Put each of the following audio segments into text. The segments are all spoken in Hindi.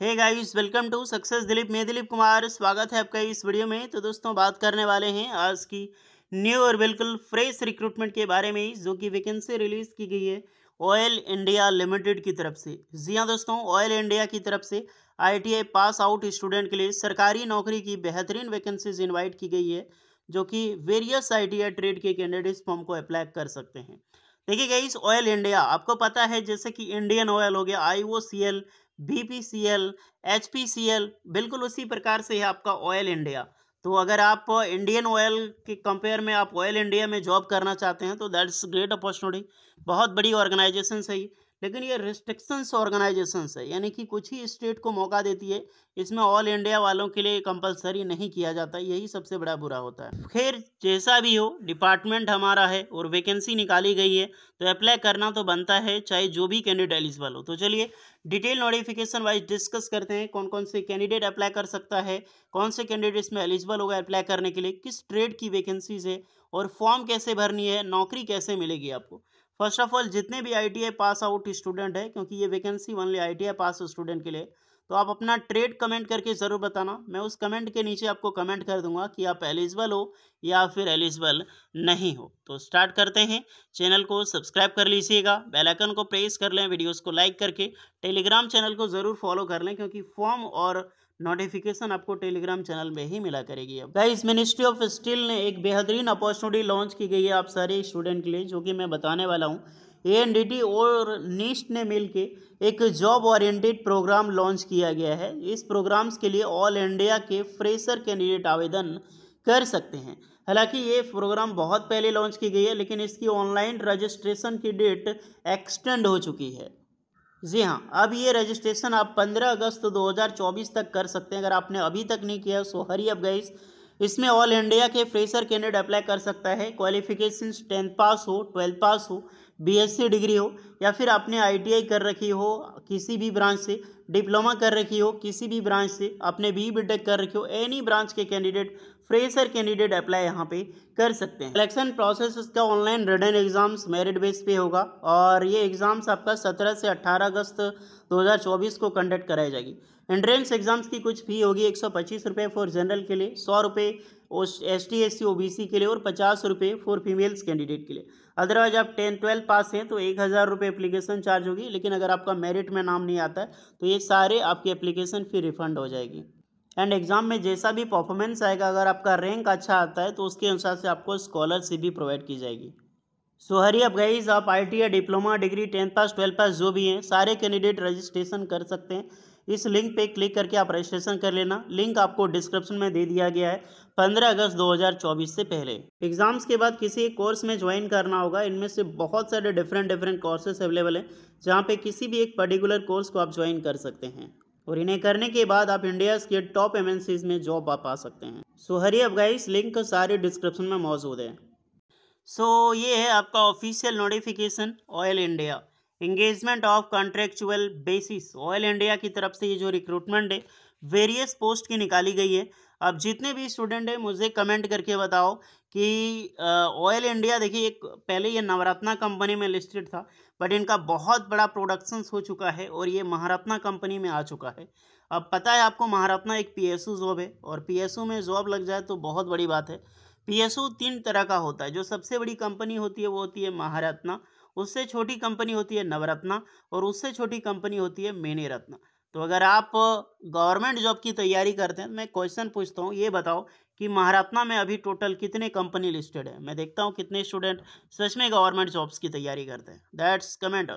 Hey guys, welcome to success Dilip. मैं दिलीप कुमार, स्वागत है आपका इस वीडियो में। तो दोस्तों, बात करने वाले हैं आज की न्यू और बिल्कुल फ्रेश रिक्रूटमेंट के बारे में, जो कि वैकेंसी रिलीज की गई है ऑयल इंडिया लिमिटेड की तरफ से। जी हाँ दोस्तों, ऑयल इंडिया की तरफ से ITI पास आउट स्टूडेंट के लिए सरकारी नौकरी की बेहतरीन वैकेंसीज इन्वाइट की गई है, जो कि वेरियस ITI ट्रेड के कैंडिडेट्स फॉर्म को अप्लाई कर सकते हैं। देखिए गाइस, ऑयल इंडिया आपको पता है, जैसे कि इंडियन ऑयल हो गया, IOCL, BPCL, HPCL, बिल्कुल उसी प्रकार से है आपका ऑयल इंडिया। तो अगर आप इंडियन ऑयल के कंपेयर में आप ऑयल इंडिया में जॉब करना चाहते हैं तो दैट्स ग्रेट अपॉर्चुनिटी। बहुत बड़ी ऑर्गेनाइजेशन है ये, लेकिन ये रिस्ट्रिक्शंस ऑर्गेनाइजेशन है, यानी कि कुछ ही स्टेट को मौका देती है। इसमें ऑल इंडिया वालों के लिए कंपलसरी नहीं किया जाता, यही सबसे बड़ा बुरा होता है। खैर, जैसा भी हो, डिपार्टमेंट हमारा है और वैकेंसी निकाली गई है, तो अप्लाई करना तो बनता है, चाहे जो भी कैंडिडेट एलिजिबल हो। तो चलिए डिटेल नोटिफिकेशन वाइज डिस्कस करते हैं, कौन कौन से कैंडिडेट अप्लाई कर सकता है, कौन से कैंडिडेट इसमें एलिजिबल होगा अप्लाई करने के लिए, किस ट्रेड की वैकेंसीज है और फॉर्म कैसे भरनी है, नौकरी कैसे मिलेगी आपको। फर्स्ट ऑफ ऑल, जितने भी ITI पास आउट स्टूडेंट है, क्योंकि ये वैकेंसी ओनली ITI पास स्टूडेंट के लिए, तो आप अपना ट्रेड कमेंट करके ज़रूर बताना। मैं उस कमेंट के नीचे आपको कमेंट कर दूंगा कि आप एलिजिबल हो या फिर एलिजिबल नहीं हो। तो स्टार्ट करते हैं। चैनल को सब्सक्राइब कर लीजिएगा, बेल आइकन को प्रेस कर लें, वीडियोस को लाइक करके टेलीग्राम चैनल को ज़रूर फॉलो कर लें, क्योंकि फॉर्म और नोटिफिकेशन आपको टेलीग्राम चैनल में ही मिला करेगी। अब गाइस, मिनिस्ट्री ऑफ स्टील ने एक बेहतरीन अपॉर्चुनिटी लॉन्च की गई है आप सारे स्टूडेंट के लिए, जो कि मैं बताने वाला हूँ। ANDT और NIST ने मिलके एक जॉब ओरिएंटेड प्रोग्राम लॉन्च किया गया है। इस प्रोग्राम्स के लिए ऑल इंडिया के फ्रेशर कैंडिडेट आवेदन कर सकते हैं। हालांकि ये प्रोग्राम बहुत पहले लॉन्च की गई है, लेकिन इसकी ऑनलाइन रजिस्ट्रेशन की डेट एक्सटेंड हो चुकी है। जी हाँ, अब ये रजिस्ट्रेशन आप 15 अगस्त 2024 तक कर सकते हैं। अगर आपने अभी तक नहीं किया सो हरी अप गाइस। इसमें ऑल इंडिया के फ्रेशर कैंडिडेट अप्लाई कर सकता है। क्वालिफिकेशन 10th पास हो, 12th पास हो, BSc डिग्री हो, या फिर आपने ITI कर रखी हो किसी भी ब्रांच से, डिप्लोमा कर रखी हो किसी भी ब्रांच से, आपने BTech कर रखी हो, एनी ब्रांच के कैंडिडेट, फ्रेशर कैंडिडेट अप्लाई यहाँ पे कर सकते हैं। सिलेक्शन प्रोसेस इसका online written exams merit base पे होगा, और ये एग्जाम्स आपका 17 से 18 अगस्त 2024 को कंडक्ट कराई जाएगी। एंट्रेंस एग्जाम्स की कुछ फी होगी 125 रुपये फॉर जनरल के लिए, 100 रुपये ST SC OBC के लिए, और 50 रुपये फॉर फीमेल्स कैंडिडेट के लिए। अदरवाइज आप 10th 12th पास हैं तो 1000 रुपये एप्लीकेशन चार्ज होगी, लेकिन अगर आपका मेरिट में नाम नहीं आता है तो ये सारे आपकी एप्लीकेशन फी रिफंड हो जाएगी। एंड एग्जाम में जैसा भी परफॉर्मेंस आएगा, अगर आपका रैंक अच्छा आता है तो उसके अनुसार से आपको स्कॉलरशिप भी प्रोवाइड की जाएगी। सो हरी अप गाइस, आप ITI डिप्लोमा डिग्री 10th पास 12th पास जो भी हैं, सारे कैंडिडेट रजिस्ट्रेशन कर सकते हैं। इस लिंक पे क्लिक करके आप रजिस्ट्रेशन कर लेना। लिंक आपको डिस्क्रिप्शन में दे दिया गया है। 15 अगस्त 2024 से पहले एग्जाम्स के बाद किसी एक कोर्स में ज्वाइन करना होगा। इनमें से बहुत सारे डिफरेंट कोर्सेस अवेलेबल हैं, जहाँ पे किसी भी एक पर्टिकुलर कोर्स को आप ज्वाइन कर सकते हैं, और इन्हें करने के बाद आप इंडिया के टॉप MNCs में जॉब आप पा सकते हैं। सो हरी अप गाइस, लिंक सारे डिस्क्रिप्शन में मौजूद है। सो ये है आपका official notification oil India, engagement of contractual basis. Oil India की तरफ से ये जो रिक्रूटमेंट है वेरियस पोस्ट की निकाली गई है। अब जितने भी स्टूडेंट हैं मुझे कमेंट करके बताओ कि ऑयल इंडिया, देखिए एक पहले ये नवरत्ना कंपनी में लिस्टेड था, बट इनका बहुत बड़ा प्रोडक्शंस हो चुका है और ये महारत्ना कंपनी में आ चुका है। अब पता है आपको, महारत्ना एक PSU जॉब है, और PSU में जॉब लग जाए तो बहुत बड़ी बात है। PSU 3 तरह का होता है। जो सबसे बड़ी कंपनी होती है वो होती है महारत्ना, उससे छोटी कंपनी होती है नवरत्ना, और उससे छोटी कंपनी होती है मेनी रत्ना। तो अगर आप गवर्नमेंट जॉब की तैयारी करते हैं, मैं क्वेश्चन पूछता हूँ, ये बताओ कि महारत्ना में अभी टोटल कितने कंपनी लिस्टेड है। मैं देखता हूँ कितने स्टूडेंट सच में गवर्नमेंट जॉब्स की तैयारी करते हैं। That's comment.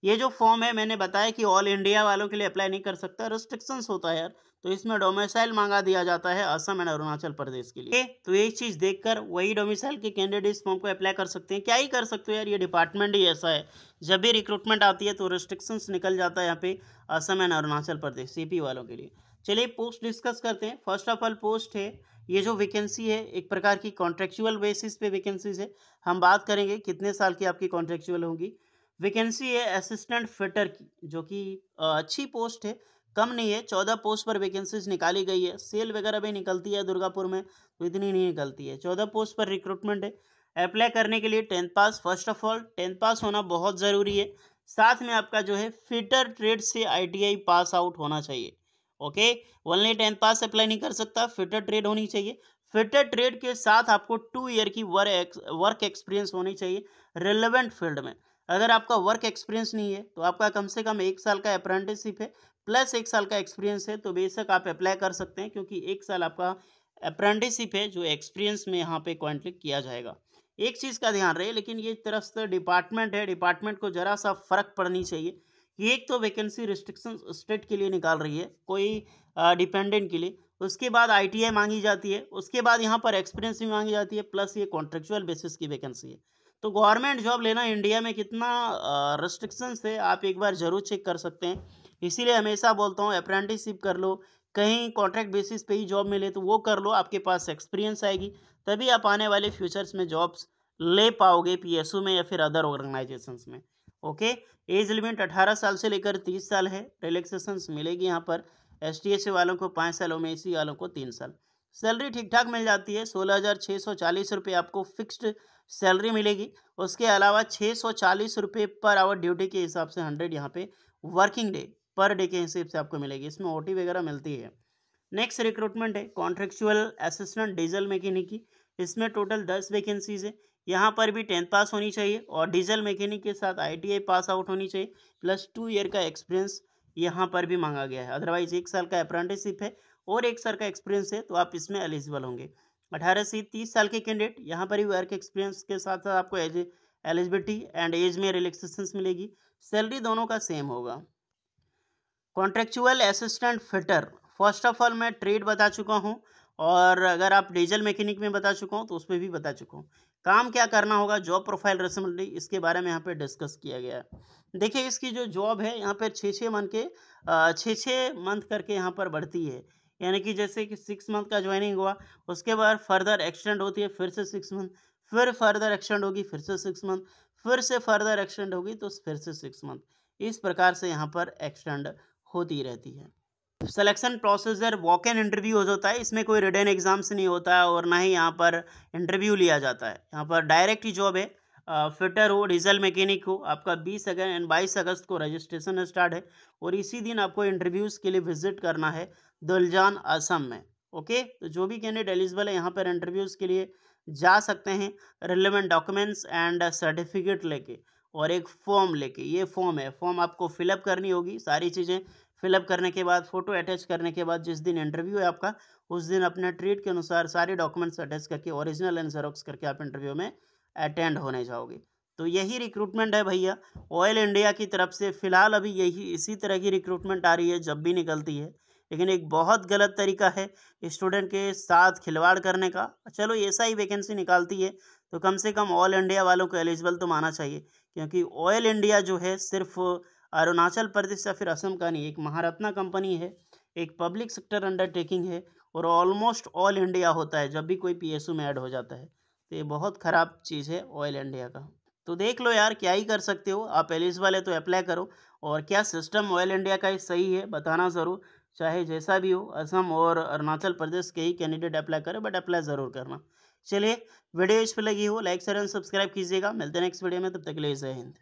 ये जो फॉर्म है, मैंने बताया कि ऑल इंडिया वालों के लिए अप्लाई नहीं कर सकता, रिस्ट्रिक्शंस होता है यार। तो इसमें डोमिसाइल मांगा दिया जाता है असम एंड अरुणाचल प्रदेश के लिए। तो एक चीज़ देखकर वही डोमिसाइल के कैंडिडेट इस फॉर्म को अप्लाई कर सकते हैं। क्या ही कर सकते हो यार, ये डिपार्टमेंट ही ऐसा है। जब भी रिक्रूटमेंट आती है तो रिस्ट्रिक्शंस निकल जाता है यहाँ पे असम एंड अरुणाचल प्रदेश CP वालों के लिए। चलिए पोस्ट डिस्कस करते हैं। फर्स्ट ऑफ ऑल पोस्ट है, ये जो वैकेंसी है एक प्रकार की कॉन्ट्रेक्चुअल बेसिस पे वैकेंसीज है। हम बात करेंगे कितने साल की आपकी कॉन्ट्रेक्चुअल होगी। वैकेंसी है असिस्टेंट फिटर की, जो कि अच्छी पोस्ट है, कम नहीं है। 14 पोस्ट पर वैकेंसीज निकाली गई है। सेल वगैरह भी निकलती है दुर्गापुर में, तो इतनी नहीं निकलती है। 14 पोस्ट पर रिक्रूटमेंट है। अप्लाई करने के लिए 10th pass, first of all 10th पास होना बहुत ज़रूरी है। साथ में आपका जो है फिटर ट्रेड से ITI पास आउट होना चाहिए। ओके, ओनली 10th पास अप्लाई नहीं कर सकता, फिटर ट्रेड होनी चाहिए। फिटर ट्रेड के साथ आपको 2 ईयर की वर्क एक्सपीरियंस होनी चाहिए रिलेवेंट फील्ड में। अगर आपका वर्क एक्सपीरियंस नहीं है तो आपका कम से कम 1 साल का अप्रेंटिसशिप है प्लस 1 साल का एक्सपीरियंस है, तो बेशक आप अप्लाई कर सकते हैं, क्योंकि 1 साल आपका अप्रेंटिसशिप है जो एक्सपीरियंस में यहाँ पे काउंट किया जाएगा। एक चीज़ का ध्यान रहे, लेकिन ये तरफ से डिपार्टमेंट है, डिपार्टमेंट को ज़रा सा फ़र्क पड़नी चाहिए कि एक तो वैकेंसी रिस्ट्रिक्शन स्टेट के लिए निकाल रही है, कोई डिपेंडेंट के लिए, उसके बाद ITI मांगी जाती है, उसके बाद यहाँ पर एक्सपीरियंस भी मांगी जाती है, प्लस ये कॉन्ट्रेक्चुअल बेसिस की वैकेंसी है। तो गवर्नमेंट जॉब लेना इंडिया में कितना रिस्ट्रिक्शंस है, आप एक बार ज़रूर चेक कर सकते हैं। इसीलिए हमेशा बोलता हूँ अप्रेंटिसशिप कर लो, कहीं कॉन्ट्रैक्ट बेसिस पे ही जॉब मिले तो वो कर लो, आपके पास एक्सपीरियंस आएगी, तभी आप आने वाले फ्यूचर्स में जॉब्स ले पाओगे PSU में या फिर अदर ऑर्गेनाइजेशंस में। ओके, एज लिमिट 18 साल से लेकर 30 साल है। रिलैक्सेशंस मिलेगी यहाँ पर, ST/SC वालों को 5 साल, OBC वालों को 3 साल। सैलरी ठीक ठाक मिल जाती है, 16,640 रुपये आपको फिक्स्ड सैलरी मिलेगी। उसके अलावा 640 रुपये पर आवर ड्यूटी के हिसाब से 100 यहाँ पे वर्किंग डे पर डे के हिसाब से आपको मिलेगी, इसमें OT वगैरह मिलती है। नेक्स्ट रिक्रूटमेंट है कॉन्ट्रेक्चुअल असिस्टेंट डीजल मैकेनिक की। इसमें टोटल 10 वैकेंसीज है। यहाँ पर भी 10th पास होनी चाहिए और डीजल मैकेनिक के साथ ITI पास आउट होनी चाहिए प्लस 2 ईयर का एक्सपीरियंस यहाँ पर भी मांगा गया है। अदरवाइज 1 साल का अप्रेंटिसशिप है और 1 साल का एक्सपीरियंस है तो आप इसमें एलिजिबल होंगे। 18 से 30 साल के कैंडिडेट, यहाँ पर भी वर्क एक्सपीरियंस के साथ साथ आपको एलिजिबिलिटी एंड एज में रिलैक्सेशन मिलेगी। सैलरी दोनों का सेम होगा। Contractual assistant fitter, first of all मैं ट्रेड बता चुका हूँ, और अगर आप डीजल मैकेनिक में बता चुका हूँ तो उसमें भी बता चुका हूँ। काम क्या करना होगा, जॉब प्रोफाइल रिस्पॉन्सिबिलिटी, इसके बारे में यहाँ पे डिस्कस किया गया है। देखिए इसकी जो जॉब है यहाँ पर 6 मंथ करके यहाँ पर बढ़ती है, यानी कि जैसे कि 6 मंथ का ज्वाइनिंग हुआ, उसके बाद फर्दर एक्सटेंड होती है, फिर से 6 मंथ, फिर फर्दर एक्सटेंड होगी, फिर से 6 मंथ, फिर से फर्दर एक्सटेंड होगी तो फिर से 6 मंथ, इस प्रकार से यहाँ पर एक्सटेंड होती रहती है। Selection procedure walk in interview होता है, इसमें कोई रिटन एग्जाम्स नहीं होता है और ना ही यहाँ पर इंटरव्यू लिया जाता है। यहाँ पर डायरेक्ट ही जॉब है। फिटर हो, डीजल मैकेनिक हो, आपका 22 अगस्त को रजिस्ट्रेशन स्टार्ट है और इसी दिन आपको इंटरव्यूज़ के लिए विजिट करना है दुलजान, असम में। ओके, तो जो भी कैंडिडेट एलिजिबल है यहाँ पर इंटरव्यूज़ के लिए जा सकते हैं, रिलेवेंट डॉक्यूमेंट्स एंड सर्टिफिकेट लेके और एक फॉर्म लेके। ये फॉर्म है, फॉर्म आपको फिलअप करनी होगी, सारी चीज़ें फिलअप करने के बाद, फ़ोटो अटैच करने के बाद, जिस दिन इंटरव्यू है आपका उस दिन अपने ट्रीट के अनुसार सारे डॉक्यूमेंट्स अटैच करके ओरिजिनल एंड जेरॉक्स करके आप इंटरव्यू में अटेंड होने जाओगे। तो यही रिक्रूटमेंट है भैया ऑयल इंडिया की तरफ से। फ़िलहाल अभी यही इसी तरह की रिक्रूटमेंट आ रही है जब भी निकलती है, लेकिन एक बहुत गलत तरीका है स्टूडेंट के साथ खिलवाड़ करने का। चलो ऐसा ही वैकेंसी निकालती है तो कम से कम ऑल इंडिया वालों को एलिजिबल तो माना चाहिए, क्योंकि ऑयल इंडिया जो है सिर्फ अरुणाचल प्रदेश या फिर असम का नहीं, एक महारत्ना कंपनी है, एक पब्लिक सेक्टर अंडरटेकिंग है और ऑलमोस्ट ऑल इंडिया होता है जब भी कोई PSU में ऐड हो जाता है। तो ये बहुत ख़राब चीज़ है ऑयल इंडिया का। तो देख लो यार, क्या ही कर सकते हो, आप एलिजिबल है तो अप्लाई करो। और क्या सिस्टम ऑयल इंडिया का ही सही है बताना ज़रूर, चाहे जैसा भी हो, असम और अरुणाचल प्रदेश के ही कैंडिडेट अप्लाई करें, बट अप्लाई ज़रूर करना। चलिए, वीडियो इस पर लगी हो लाइक शेयर एंड सब्सक्राइब कीजिएगा। मिलते हैं नेक्स्ट वीडियो में, तब तक के लिए जय हिंद।